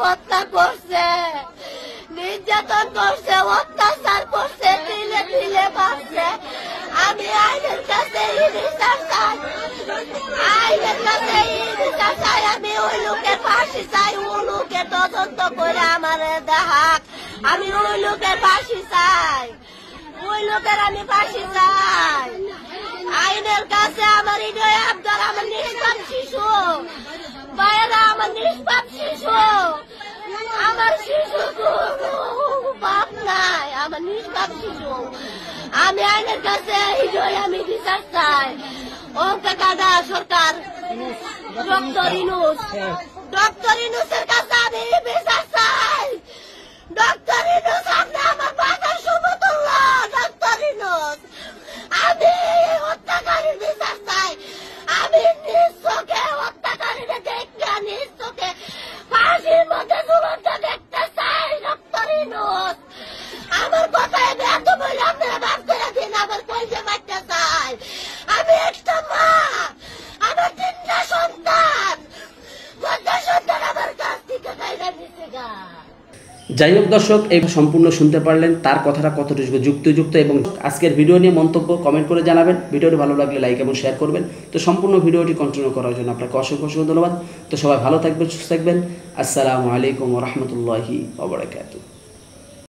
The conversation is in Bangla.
হত্যা করছে, নির্যাতন করছে, অত্যাচার করছে, তিলে তিলে মারছে। আমি আইনের কাছে বিচার চাই, আইনের কাছে বিচার চাই। আমি ওই লোকের ফাঁসি চাই, ওই লোকের তদন্ত করে আমার দেখাক। আমি ওই লোকের ফাঁসি চাই, ওই লোকের আমি ফাঁসি চাই। আইনের কাছে আমার হৃদয় আবদার, আমার নিষ্পাপ শিশু ভাইয়েরা, আমার নিষ্পাপ শিশু, আমার শিশু বাপ নাই, আমার নিষ্পাপ শিশু। আমি আইনের কাছে হৃদয় আমি বিচার চাই। কাদা সরকার ডক্টর ইনুসের কাছে আমি বিচার চাই। ডক্টর ইনুস, আপনি আমার বাবার সমতুল্য। ডক্টর ইনুস, আমি হত্যাকারীর বিচার চাই। আমি নিজ চোখে হত্যাকারীর দেখে, নিজ চোখে ফাঁসির মধ্যে ঝুলন্ত দেখতে চাই। ডক্টর ইনুস, আমার কথায় ব্যর্থ বলে আপনারা মাফ করে দিন। আমার কলজে মারতে চাই। আমি একটা মা, আমার তিনটা সন্তান, আমার কাছ থেকে গাইডা নিচ্ছে গা। যাই হোক দর্শক, এই সম্পূর্ণ শুনতে পারলেন তার কথাটা কতটুকু যুক্তিযুক্ত, এবং আজকের ভিডিও নিয়ে মন্তব্য কমেন্ট করে জানাবেন। ভিডিওটি ভালো লাগলে লাইক এবং শেয়ার করবেন। তো সম্পূর্ণ ভিডিওটি কন্টিনিউ করার জন্য আপনাকে অসংখ্য অসংখ্য ধন্যবাদ। তো সবাই ভালো থাকবেন, সুস্থ থাকবেন। আসসালামু আলাইকুম ওয়া রাহমাতুল্লাহি ওয়া বারাকাতুহু।